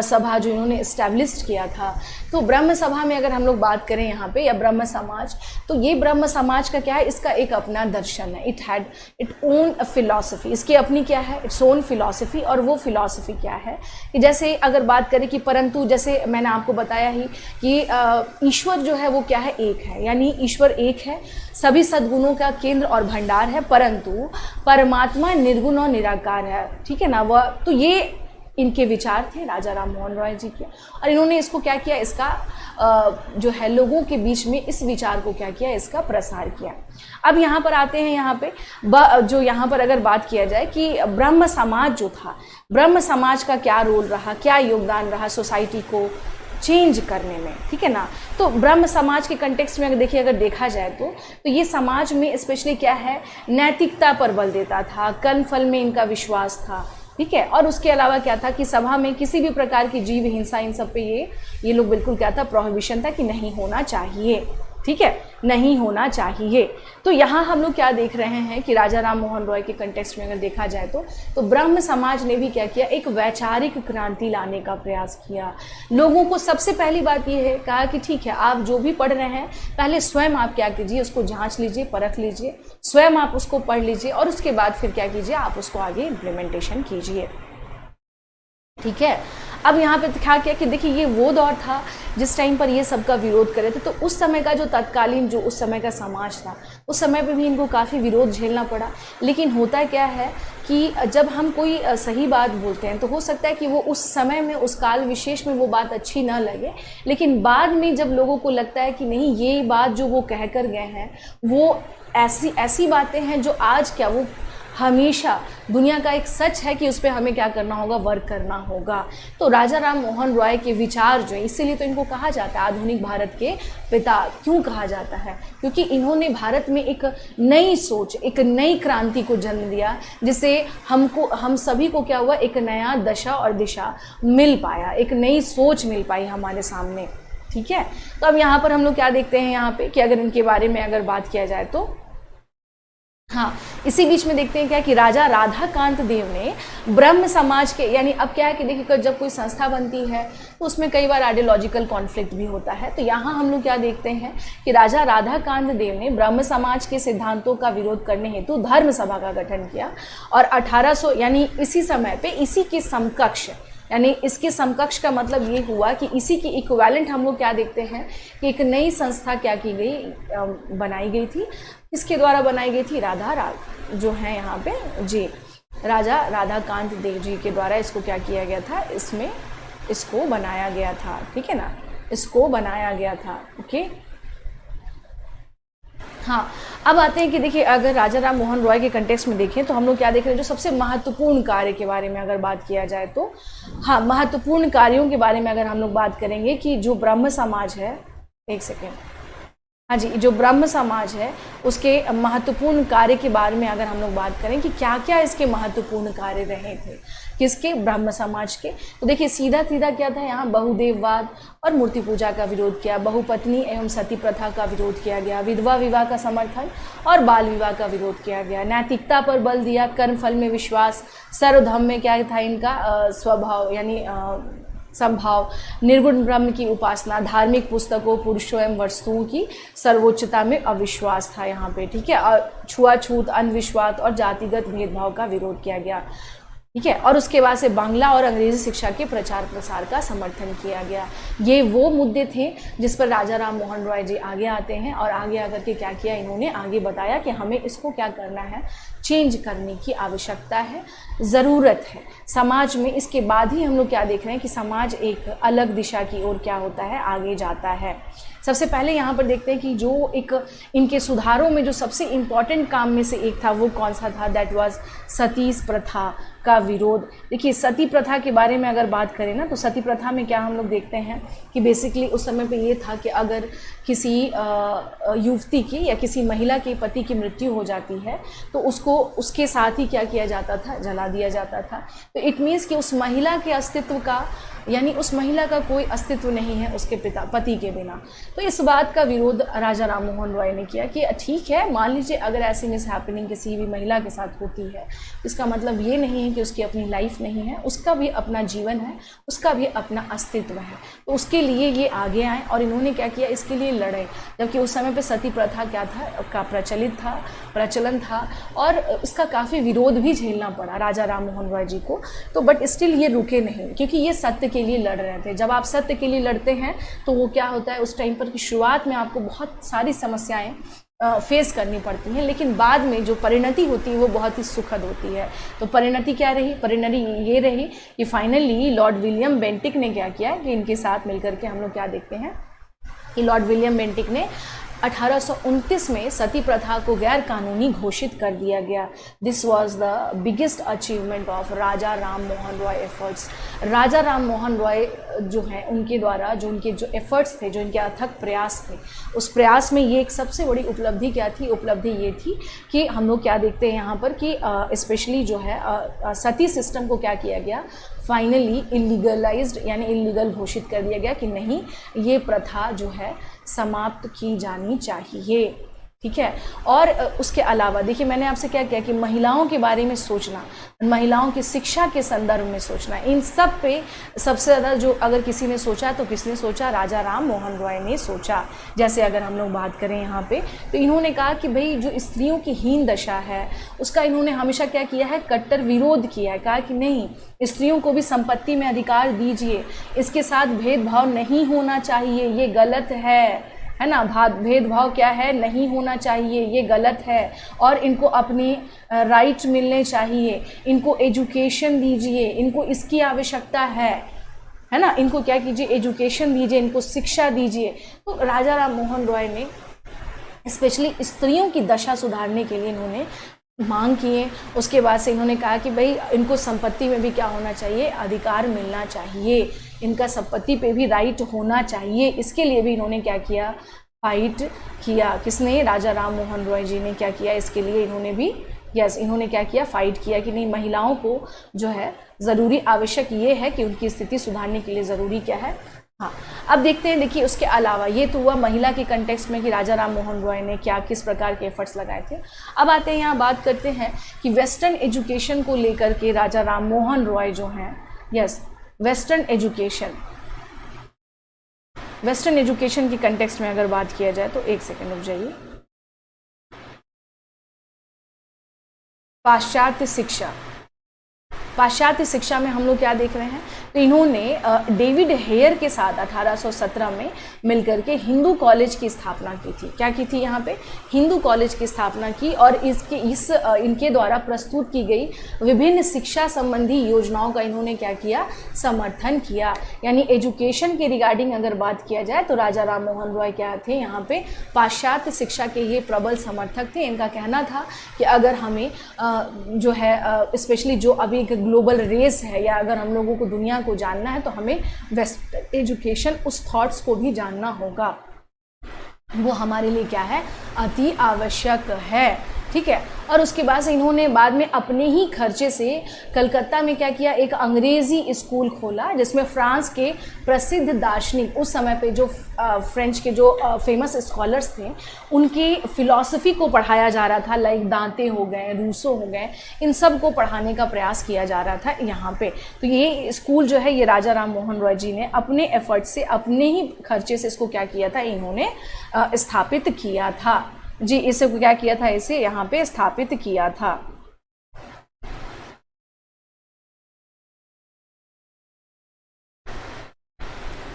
सभा जो इन्होंने इस्टेब्लिश किया था, तो ब्रह्म सभा में अगर हम लोग बात करें यहाँ पे, या ब्रह्म समाज, तो ये ब्रह्म समाज का क्या है, इसका एक अपना दर्शन है। It had it own philosophy, इसकी अपनी क्या है, इट्स ओन फिलॉसफी। और वो फिलॉसफी क्या है कि जैसे अगर बात करें कि परंतु जैसे मैंने आपको बताया ही कि ईश्वर जो है वो क्या है, एक है, यानी ईश्वर एक है, सभी सद्गुणों का केंद्र और भंडार है, परंतु परमात्मा निर्गुण और निराकार है। ठीक है ना। वह तो ये इनके विचार थे राजा राम मोहन रॉय जी के, और इन्होंने इसको क्या किया, इसका जो है लोगों के बीच में इस विचार को क्या किया, इसका प्रसार किया। अब यहाँ पर आते हैं, यहाँ पे जो यहाँ पर अगर बात किया जाए कि ब्रह्म समाज जो था, ब्रह्म समाज का क्या रोल रहा, क्या योगदान रहा सोसाइटी को चेंज करने में। ठीक है ना। तो ब्रह्म समाज के कंटेक्स्ट में अगर देखिए, अगर देखा जाए तो ये समाज में स्पेशली क्या है, नैतिकता पर बल देता था, कर्म फल में इनका विश्वास था। ठीक है। और उसके अलावा क्या था कि सभा में किसी भी प्रकार की जीव हिंसा, इन सब पे ये लोग बिल्कुल क्या था, प्रोहिबिशन था कि नहीं होना चाहिए। ठीक है, नहीं होना चाहिए। तो यहाँ हम लोग क्या देख रहे हैं कि राजा राम मोहन रॉय के कंटेक्स्ट में अगर देखा जाए तो ब्रह्म समाज ने भी क्या किया, एक वैचारिक क्रांति लाने का प्रयास किया। लोगों को सबसे पहली बात ये है, कहा कि ठीक है, आप जो भी पढ़ रहे हैं पहले स्वयं आप क्या कीजिए, उसको जांच लीजिए, परख लीजिए, स्वयं आप उसको पढ़ लीजिए, और उसके बाद फिर क्या कीजिए, आप उसको आगे इम्प्लीमेंटेशन कीजिए। ठीक है। अब यहाँ पे क्या किया कि देखिए, ये वो दौर था जिस टाइम पर ये सबका विरोध करे थे, तो उस समय का जो तत्कालीन जो उस समय का समाज था, उस समय पे भी इनको काफ़ी विरोध झेलना पड़ा। लेकिन होता क्या है कि जब हम कोई सही बात बोलते हैं तो हो सकता है कि वो उस समय में, उस काल विशेष में वो बात अच्छी ना लगे, लेकिन बाद में जब लोगों को लगता है कि नहीं, ये बात जो वो कह कर गए हैं वो ऐसी बातें हैं जो आज क्या, वो हमेशा दुनिया का एक सच है कि उस पर हमें क्या करना होगा, वर्क करना होगा। तो राजा राम मोहन रॉय के विचार जो है, इसीलिए तो इनको कहा जाता है आधुनिक भारत के पिता। क्यों कहा जाता है? क्योंकि इन्होंने भारत में एक नई सोच, एक नई क्रांति को जन्म दिया, जिससे हम सभी को क्या हुआ, एक नया दशा और दिशा मिल पाया, एक नई सोच मिल पाई हमारे सामने। ठीक है। तो अब यहाँ पर हम लोग क्या देखते हैं यहाँ पे कि अगर इनके बारे में अगर बात किया जाए तो हाँ, इसी बीच में देखते हैं क्या कि राजा राधाकांत देव ने ब्रह्म समाज के, यानी अब क्या है कि देखिए, जब कोई संस्था बनती है तो उसमें कई बार आइडियोलॉजिकल कॉन्फ्लिक्ट भी होता है। तो यहाँ हम लोग क्या देखते हैं कि राजा राधाकांत देव ने ब्रह्म समाज के सिद्धांतों का विरोध करने हेतु धर्म सभा का गठन किया, और 1800 यानी इसी समय पे इसी के समकक्ष, यानी इसके समकक्ष का मतलब ये हुआ कि इसी की इक्विवेलेंट हम लोग क्या देखते हैं कि एक नई संस्था क्या की गई, बनाई गई थी। इसके द्वारा बनाई गई थी जो है यहाँ पे जी, राजा राधाकांत देव जी के द्वारा इसको क्या किया गया था, इसको बनाया गया था। ठीक है ना, इसको बनाया गया था। ओके। हाँ, अब आते हैं कि देखिए, अगर राजा राम मोहन रॉय के कंटेक्स्ट में देखें तो हम लोग क्या देख रहे हैं, जो सबसे महत्वपूर्ण कार्य के बारे में अगर बात किया जाए तो हाँ, महत्वपूर्ण कार्यों के बारे में अगर हम लोग बात करेंगे कि जो ब्रह्म समाज है, एक सेकेंड, हाँ जी, जो ब्रह्म समाज है उसके महत्वपूर्ण कार्य के बारे में अगर हम लोग बात करें कि क्या क्या इसके महत्वपूर्ण कार्य रहे थे, किसके, ब्रह्म समाज के, तो देखिए सीधा सीधा क्या था यहाँ, बहुदेववाद और मूर्ति पूजा का विरोध किया, बहुपत्नी एवं सती प्रथा का विरोध किया गया, विधवा विवाह का समर्थन और बाल विवाह का विरोध किया गया, नैतिकता पर बल दिया, कर्म फल में विश्वास, सर्वधर्म में क्या था इनका स्वभाव यानी संभाव, निर्गुण ब्रह्म की उपासना, धार्मिक पुस्तकों, पुरुषों एवं वस्तुओं की सर्वोच्चता में अविश्वास था यहाँ पे। ठीक है। और छुआछूत, अंधविश्वास और जातिगत भेदभाव का विरोध किया गया। ठीक है। और उसके बाद से बांग्ला और अंग्रेजी शिक्षा के प्रचार प्रसार का समर्थन किया गया। ये वो मुद्दे थे जिस पर राजा राम मोहन रॉय जी आगे आते हैं, और आगे आकर के क्या किया, इन्होंने आगे बताया कि हमें इसको क्या करना है, चेंज करने की आवश्यकता है, ज़रूरत है समाज में। इसके बाद ही हम लोग क्या देख रहे हैं कि समाज एक अलग दिशा की ओर क्या होता है, आगे जाता है। सबसे पहले यहाँ पर देखते हैं कि जो एक इनके सुधारों में जो सबसे इम्पॉर्टेंट काम में से एक था वो कौन सा था, दैट वाज सती प्रथा का विरोध। देखिए सती प्रथा के बारे में अगर बात करें ना, तो सती प्रथा में क्या हम लोग देखते हैं कि बेसिकली उस समय पे ये था कि अगर किसी युवती की या किसी महिला के पति की मृत्यु हो जाती है तो उसको उसके साथ ही क्या किया जाता था, जला दिया जाता था। तो इट मीन्स कि उस महिला के अस्तित्व का, यानी उस महिला का कोई अस्तित्व नहीं है उसके पति के बिना। तो इस बात का विरोध राजा राम मोहन रॉय ने किया कि ठीक है, मान लीजिए अगर ऐसी मिस हैपनिंग किसी भी महिला के साथ होती है, इसका मतलब ये नहीं है कि उसकी अपनी लाइफ नहीं है, उसका भी अपना जीवन है, उसका भी अपना अस्तित्व है। तो उसके लिए ये आगे आए और इन्होंने क्या किया, इसके लिए लड़े। जबकि उस समय पे सती प्रथा क्या था, का प्रचलन था और इसका काफ़ी विरोध भी झेलना पड़ा राजा राम मोहन रॉय जी को। तो बट स्टिल ये रुके नहीं, क्योंकि ये सत्य के लिए लड़ रहे थे। जब आप सत्य के लिए लड़ते हैं तो वो क्या होता है, उस टाइम पर की शुरुआत में आपको बहुत सारी समस्याएं फेस करनी पड़ती हैं, लेकिन बाद में जो परिणति होती है वो बहुत ही सुखद होती है। तो परिणति क्या रही, परिणति ये रही कि फाइनली लॉर्ड विलियम बेंटिक ने क्या किया कि इनके साथ मिलकर के हम लोग क्या देखते हैं कि लॉर्ड विलियम बेंटिक ने 1829 में सती प्रथा को गैर कानूनी घोषित कर दिया गया। This was the biggest achievement of Raja Ram Mohan Roy efforts. Raja Ram Mohan Roy जो हैं उनके द्वारा जो उनके जो एफर्ट्स थे, जो इनके अथक प्रयास थे, उस प्रयास में ये एक सबसे बड़ी उपलब्धि क्या थी, उपलब्धि ये थी कि हम लोग क्या देखते हैं यहाँ पर कि स्पेशली जो है सती सिस्टम को क्या किया गया, फाइनली इलीगलाइज्ड, यानी इलीगल घोषित कर दिया गया कि नहीं, ये प्रथा जो है समाप्त की जानी चाहिए। ठीक है। और उसके अलावा देखिए मैंने आपसे क्या किया कि महिलाओं के बारे में सोचना, महिलाओं की शिक्षा के संदर्भ में सोचना, इन सब पे सबसे ज़्यादा जो अगर किसी ने सोचा तो किसने सोचा, राजा राम मोहन रॉय ने सोचा। जैसे अगर हम लोग बात करें यहाँ पे तो इन्होंने कहा कि भाई जो स्त्रियों की हीन दशा है उसका इन्होंने हमेशा क्या किया है, कट्टर विरोध किया है। कहा कि नहीं, स्त्रियों को भी संपत्ति में अधिकार दीजिए, इसके साथ भेदभाव नहीं होना चाहिए, ये गलत है ना, भेदभाव क्या है, नहीं होना चाहिए, ये गलत है। और इनको अपने राइट्स मिलने चाहिए, इनको एजुकेशन दीजिए, इनको इसकी आवश्यकता है ना, इनको क्या कीजिए, एजुकेशन दीजिए, इनको शिक्षा दीजिए। तो राजा राम मोहन रॉय ने स्पेशली स्त्रियों की दशा सुधारने के लिए इन्होंने मांग किए। उसके बाद से इन्होंने कहा कि भाई इनको संपत्ति में भी क्या होना चाहिए, अधिकार मिलना चाहिए, इनका संपत्ति पे भी राइट होना चाहिए। इसके लिए भी इन्होंने क्या किया, फाइट किया। किसने, राजा राम मोहन रॉय जी ने क्या किया, इसके लिए इन्होंने भी इन्होंने क्या किया, फाइट किया कि नहीं, महिलाओं को जो है ज़रूरी आवश्यक ये है कि उनकी स्थिति सुधारने के लिए ज़रूरी क्या है। हाँ, अब देखते हैं, देखिए उसके अलावा ये तो हुआ महिला के कंटेक्स्ट में कि राजा राम मोहन रॉय ने क्या किस प्रकार के एफर्ट्स लगाए थे। अब आते हैं यहाँ बात करते हैं कि वेस्टर्न एजुकेशन को लेकर के राजा राम मोहन रॉय जो हैं, वेस्टर्न एजुकेशन के कंटेक्स्ट में अगर बात किया जाए तो एक सेकेंड रुक जाइए। पाश्चात्य शिक्षा में हम लोग क्या देख रहे हैं, तो इन्होंने डेविड हेयर के साथ 1817 में मिलकर के हिंदू कॉलेज की स्थापना की थी। क्या की थी, यहाँ पे हिंदू कॉलेज की स्थापना की और इनके द्वारा प्रस्तुत की गई विभिन्न शिक्षा संबंधी योजनाओं का इन्होंने क्या किया, समर्थन किया। यानी एजुकेशन के रिगार्डिंग अगर बात किया जाए तो राजा राम मोहन रॉय क्या थे, यहाँ पे पाश्चात्य शिक्षा के ये प्रबल समर्थक थे। इनका कहना था कि अगर हमें जो है स्पेशली जो अभी ग्लोबल रेस है, या अगर हम लोगों को दुनिया को जानना है तो हमें वेस्टर्न एजुकेशन उस थॉट्स को भी जानना होगा, वो हमारे लिए क्या है, अति आवश्यक है। ठीक है। और उसके बाद से इन्होंने बाद में अपने ही खर्चे से कलकत्ता में क्या किया, एक अंग्रेजी स्कूल खोला जिसमें फ्रांस के प्रसिद्ध दार्शनिक, उस समय पे जो फ्रेंच के जो फेमस स्कॉलर्स थे उनकी फिलॉसफी को पढ़ाया जा रहा था। लाइक दांते हो गए, रूसो हो गए, इन सब को पढ़ाने का प्रयास किया जा रहा था यहाँ पे। तो ये स्कूल जो है ये राजा राम मोहन रॉय जी ने अपने एफर्ट से, अपने ही खर्चे से इसको क्या किया था, इन्होंने स्थापित किया था। जी, इसे क्या किया था, इसे यहाँ पे स्थापित किया था।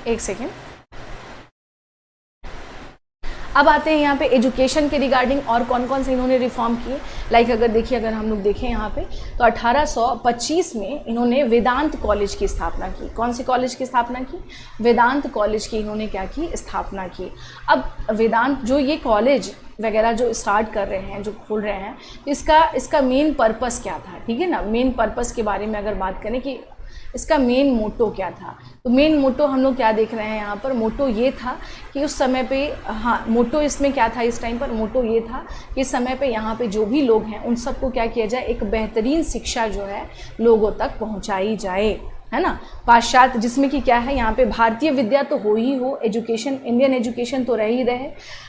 एक सेकेंड। अब आते हैं यहाँ पे एजुकेशन के रिगार्डिंग और कौन कौन से इन्होंने रिफॉर्म किए। लाइक अगर देखिए, अगर हम लोग देखें यहाँ पे तो 1825 में इन्होंने वेदांत कॉलेज की स्थापना की। कौन सी कॉलेज की स्थापना की? वेदांत कॉलेज की इन्होंने क्या की? स्थापना की। अब वेदांत जो ये कॉलेज वगैरह जो स्टार्ट कर रहे हैं, जो खोल रहे हैं, इसका मेन पर्पस क्या था, ठीक है ना। मेन पर्पस के बारे में अगर बात करें कि इसका मेन मोटो क्या था, तो मेन मोटो हम लोग क्या देख रहे हैं यहाँ पर, मोटो ये था कि उस समय पे, हाँ मोटो इसमें क्या था, इस टाइम पर मोटो ये था कि इस समय पे यहाँ पे जो भी लोग हैं उन सबको क्या किया जाए, एक बेहतरीन शिक्षा जो है लोगों तक पहुँचाई जाए, है ना। पाश्चात्य, जिसमें कि क्या है यहाँ पे, भारतीय विद्या तो हो ही हो, एजुकेशन, इंडियन एजुकेशन तो रह ही रहे,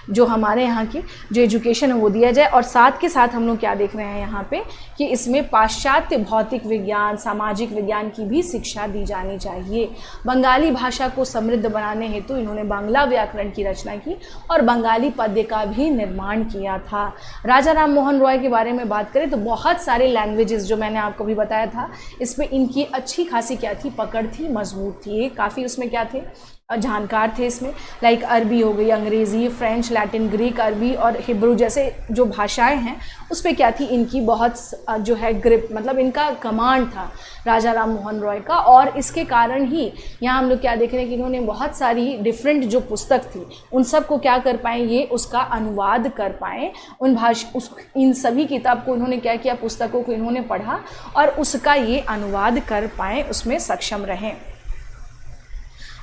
जो हमारे यहाँ की जो एजुकेशन है वो दिया जाए। और साथ के साथ हम लोग क्या देख रहे हैं यहाँ पे कि इसमें पाश्चात्य भौतिक विज्ञान, सामाजिक विज्ञान की भी शिक्षा दी जानी चाहिए। बंगाली भाषा को समृद्ध बनाने हेतु इन्होंने बांग्ला व्याकरण की रचना की और बंगाली पद्य का भी निर्माण किया था। राजा राम मोहन रॉय के बारे में बात करें तो बहुत सारे लैंग्वेजेस जो मैंने आपको भी बताया था, इसमें इनकी अच्छी खासी क्या थी, पकड़ थी, मजबूत थी। ये काफ़ी उसमें क्या थे, जानकार थे इसमें। लाइक अरबी हो गई, अंग्रेज़ी, फ्रेंच, लैटिन, ग्रीक, अरबी और हिब्रू जैसे जो भाषाएं हैं उस पर क्या थी, इनकी बहुत जो है ग्रिप, मतलब इनका कमांड था राजा राम मोहन रॉय का। और इसके कारण ही यहाँ हम लोग क्या देख रहे हैं कि इन्होंने बहुत सारी डिफरेंट जो पुस्तक थी उन सब को क्या कर पाए, ये उसका अनुवाद कर पाए। इन सभी किताब को इन्होंने क्या किया, पुस्तकों को इन्होंने पढ़ा और उसका ये अनुवाद कर पाए, उसमें सक्षम रहें।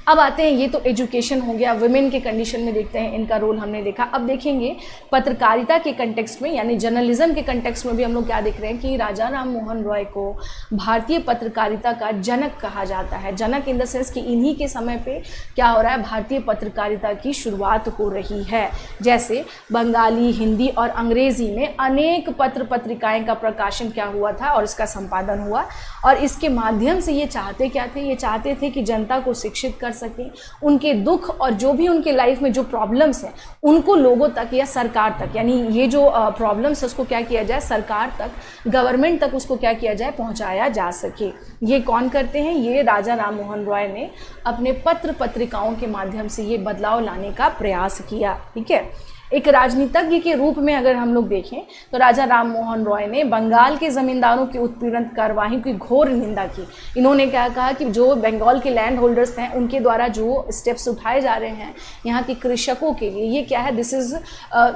अब आते हैं, ये तो एजुकेशन हो गया। वुमेन के कंडीशन में देखते हैं, इनका रोल हमने देखा। अब देखेंगे पत्रकारिता के कंटेक्स्ट में, यानी जर्नलिज्म के कंटेक्स्ट में भी हम लोग क्या देख रहे हैं कि राजा राम मोहन रॉय को भारतीय पत्रकारिता का जनक कहा जाता है। जनक इन द सेंस कि इन्हीं के समय पे क्या हो रहा है, भारतीय पत्रकारिता की शुरुआत हो रही है। जैसे बंगाली, हिंदी और अंग्रेज़ी में अनेक पत्र पत्रिकाएँ का प्रकाशन क्या हुआ था और इसका संपादन हुआ। और इसके माध्यम से ये चाहते क्या थे, ये चाहते थे कि जनता को शिक्षित कर सके, उनके दुख और जो भी उनके लाइफ में जो प्रॉब्लम्स हैं उनको लोगों तक या सरकार तक, यानी ये जो प्रॉब्लम्स है उसको क्या किया जाए, सरकार तक, गवर्नमेंट तक उसको क्या किया जाए, पहुंचाया जा सके। ये कौन करते हैं, ये राजा राम मोहन रॉय ने अपने पत्र पत्रिकाओं के माध्यम से ये बदलाव लाने का प्रयास किया। ठीक है, एक राजनीतिज्ञ के रूप में अगर हम लोग देखें तो राजा राम मोहन रॉय ने बंगाल के ज़मींदारों की उत्पीड़न कार्यवाही की घोर निंदा की। इन्होंने क्या कहा कि जो बंगाल के लैंड होल्डर्स हैं उनके द्वारा जो स्टेप्स उठाए जा रहे हैं यहाँ के कृषकों के लिए, ये क्या है, दिस इज़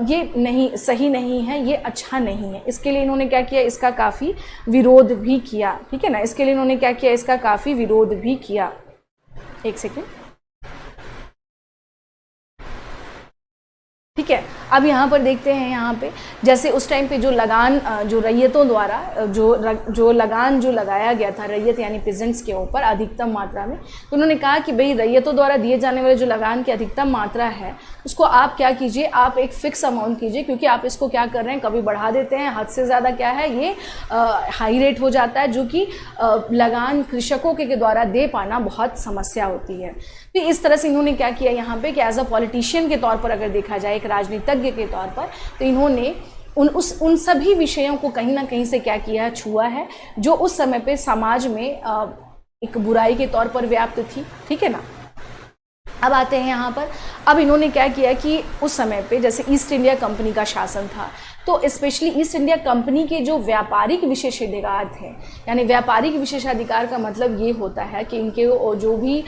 ये नहीं सही नहीं है, ये अच्छा नहीं है। इसके लिए इन्होंने क्या किया, इसका काफ़ी विरोध भी किया। ठीक है ना, इसके लिए इन्होंने क्या किया, इसका काफ़ी विरोध भी किया। एक सेकेंड, ठीक है। अब यहाँ पर देखते हैं, यहाँ पे जैसे उस टाइम पे जो लगान जो रैयतों द्वारा जो लगान जो लगाया गया था, रैयत यानी पेजेंट्स के ऊपर अधिकतम मात्रा में, तो उन्होंने कहा कि भाई रैयतों द्वारा दिए जाने वाले जो लगान की अधिकतम मात्रा है उसको आप क्या कीजिए, आप एक फिक्स अमाउंट कीजिए, क्योंकि आप इसको क्या कर रहे हैं, कभी बढ़ा देते हैं, हद से ज़्यादा क्या है ये हाई रेट हो जाता है, जो कि लगान कृषकों के द्वारा दे पाना बहुत समस्या होती है। तो इस तरह से इन्होंने क्या किया यहाँ पे कि एज अ पॉलिटिशियन के तौर पर अगर देखा जाए, एक राजनीतिज्ञ के तौर पर, तो इन्होंने उन सभी विषयों को कहीं ना कहीं से क्या किया, छुआ है, जो उस समय पे समाज में एक बुराई के तौर पर व्याप्त थी। ठीक है ना। अब आते हैं यहाँ पर, अब इन्होंने क्या किया कि उस समय पे जैसे ईस्ट इंडिया कंपनी का शासन था, तो स्पेशली ईस्ट इंडिया कंपनी के जो व्यापारिक विशेषाधिकार थे, यानी व्यापारिक विशेषाधिकार का मतलब ये होता है कि इनके जो भी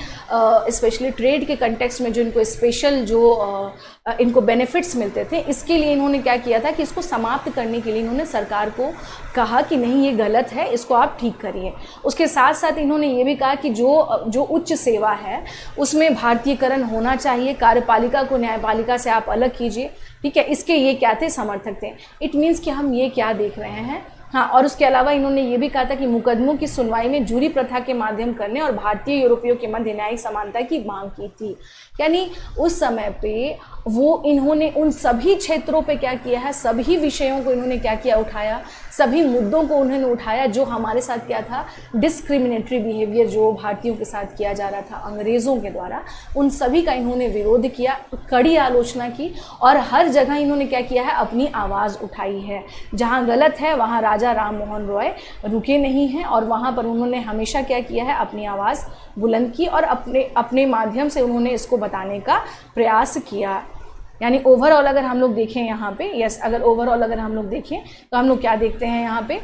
स्पेशली ट्रेड के कंटेक्स्ट में जो इनको स्पेशल जो इनको बेनिफिट्स मिलते थे, इसके लिए इन्होंने क्या किया था कि इसको समाप्त करने के लिए इन्होंने सरकार को कहा कि नहीं ये गलत है, इसको आप ठीक करिए। उसके साथ साथ इन्होंने ये भी कहा कि जो उच्च सेवा है उसमें भारतीयकरण होना चाहिए, कार्यपालिका को न्यायपालिका से आप अलग कीजिए। ठीक है, इसके ये क्या थे, समर्थक थे। इट मीन्स कि हम ये क्या देख रहे हैं, हाँ। और उसके अलावा इन्होंने ये भी कहा था कि मुकदमों की सुनवाई में जूरी प्रथा के माध्यम करने और भारतीय यूरोपियों के मध्य न्यायिक समानता की मांग की थी। यानी उस समय पे वो इन्होंने उन सभी क्षेत्रों पे क्या किया है, सभी विषयों को इन्होंने क्या किया, उठाया, सभी मुद्दों को उन्होंने उठाया जो हमारे साथ क्या था, डिस्क्रिमिनेटरी बिहेवियर जो भारतीयों के साथ किया जा रहा था अंग्रेज़ों के द्वारा, उन सभी का इन्होंने विरोध किया, कड़ी आलोचना की और हर जगह इन्होंने क्या किया है, अपनी आवाज़ उठाई है। जहाँ गलत है वहाँ राजा राम मोहन रॉय रुके नहीं हैं और वहाँ पर उन्होंने हमेशा क्या किया है, अपनी आवाज़ बुलंद की और अपने माध्यम से उन्होंने इसको बताने का प्रयास किया। यानी ओवरऑल अगर हम लोग देखें यहाँ पे, यस, अगर ओवरऑल अगर हम लोग देखें तो हम लोग क्या देखते हैं यहाँ पे,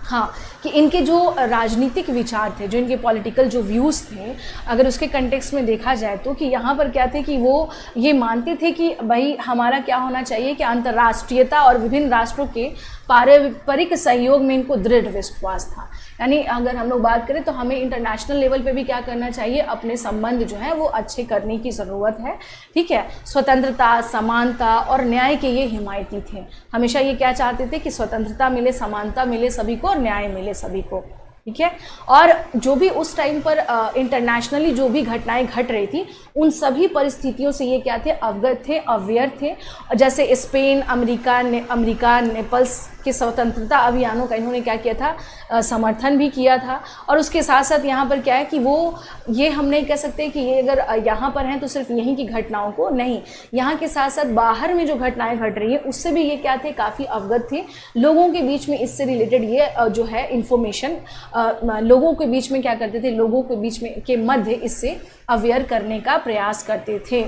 हाँ, कि इनके जो राजनीतिक विचार थे, जो इनके पॉलिटिकल जो व्यूज़ थे, अगर उसके कंटेक्स्ट में देखा जाए तो कि यहाँ पर क्या थे कि वो ये मानते थे कि भाई हमारा क्या होना चाहिए कि अंतर्राष्ट्रीयता और विभिन्न राष्ट्रों के पारस्परिक सहयोग में इनको दृढ़ विश्वास था। यानी अगर हम लोग बात करें तो हमें इंटरनेशनल लेवल पे भी क्या करना चाहिए, अपने संबंध जो है वो अच्छे करने की ज़रूरत है, ठीक है। स्वतंत्रता, समानता और न्याय के ये हिमायती थे, हमेशा ये क्या चाहते थे कि स्वतंत्रता मिले, समानता मिले सभी को और न्याय मिले सभी को, ठीक है। और जो भी उस टाइम पर इंटरनेशनली जो भी घटनाएं घट रही थी उन सभी परिस्थितियों से ये क्या थे, अवगत थे, अवेयर थे। जैसे स्पेन, अमेरिका, नेपाल्स के स्वतंत्रता अभियानों का इन्होंने क्या किया था, समर्थन भी किया था। और उसके साथ साथ यहाँ पर क्या है कि वो ये हम नहीं कह सकते कि ये अगर यहाँ पर हैं तो सिर्फ यहीं की घटनाओं को नहीं, यहाँ के साथ साथ बाहर में जो घटनाएं घट रही हैं उससे भी ये क्या थे, काफ़ी अवगत थे। लोगों के बीच में इससे रिलेटेड ये जो है इंफॉर्मेशन लोगों के बीच में क्या करते थे, लोगों के बीच में के मध्य इससे अवेयर करने का प्रयास करते थे।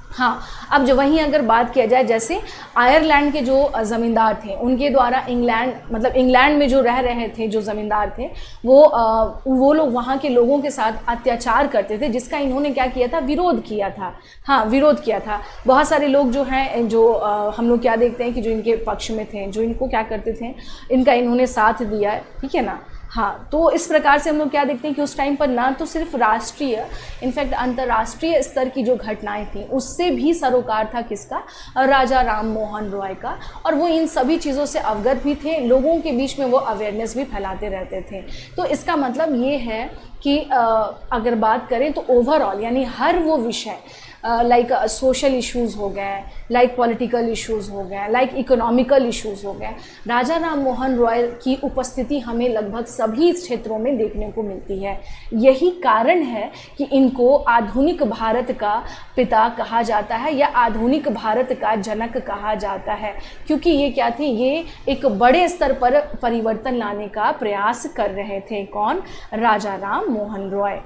हाँ, अब जो वहीं अगर बात किया जाए, जैसे आयरलैंड के जो ज़मींदार थे उनके द्वारा इंग्लैंड में जो रह रहे थे जो ज़मींदार थे वो लोग वहाँ के लोगों के साथ अत्याचार करते थे, जिसका इन्होंने क्या किया था, विरोध किया था। हाँ, विरोध किया था। बहुत सारे लोग जो हैं जो हम लोग क्या देखते हैं कि जो इनके पक्ष में थे, जो इनको क्या करते थे, इनका इन्होंने साथ दिया है, ठीक है ना। हाँ, तो इस प्रकार से हम लोग क्या देखते हैं कि उस टाइम पर ना तो सिर्फ राष्ट्रीय, इनफैक्ट अंतर्राष्ट्रीय स्तर की जो घटनाएं थी उससे भी सरोकार था किसका, राजा राम मोहन रॉय का। और वो इन सभी चीज़ों से अवगत भी थे, लोगों के बीच में वो अवेयरनेस भी फैलाते रहते थे। तो इसका मतलब ये है कि अगर बात करें तो ओवरऑल यानी हर वो विषय लाइक सोशल इश्यूज़ हो गए, लाइक पॉलिटिकल इश्यूज़ हो गए, लाइक इकोनॉमिकल इश्यूज़ हो गए, राजा राम मोहन रॉय की उपस्थिति हमें लगभग सभी क्षेत्रों में देखने को मिलती है। यही कारण है कि इनको आधुनिक भारत का पिता कहा जाता है या आधुनिक भारत का जनक कहा जाता है, क्योंकि ये क्या थे, ये एक बड़े स्तर पर परिवर्तन लाने का प्रयास कर रहे थे। कौन, राजा राम मोहन रॉय,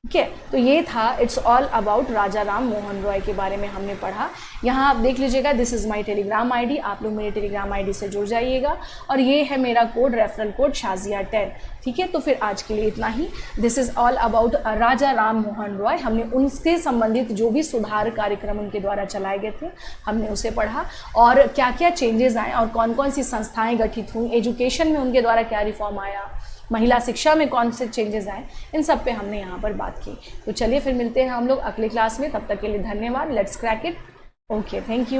ठीक है। तो ये था इट्स ऑल अबाउट राजा राम मोहन रॉय के बारे में हमने पढ़ा। यहाँ आप देख लीजिएगा, this is my Telegram ID, आप लोग मेरे टेलीग्राम आईडी से जुड़ जाइएगा। और ये है मेरा कोड, रेफरल कोड शाजिया 10, ठीक है। तो फिर आज के लिए इतना ही। दिस इज़ ऑल अबाउट राजा राम मोहन रॉय। हमने उनसे संबंधित जो भी सुधार कार्यक्रम उनके द्वारा चलाए गए थे हमने उसे पढ़ा, और क्या क्या चेंजेस आए और कौन कौन सी संस्थाएँ गठित हुई, एजुकेशन में उनके द्वारा क्या रिफॉर्म आया, महिला शिक्षा में कौन से चेंजेस आए, इन सब पे हमने यहाँ पर बात की। तो चलिए फिर मिलते हैं हम लोग अगले क्लास में, तब तक के लिए धन्यवाद। Let's crack it. Okay, thank you.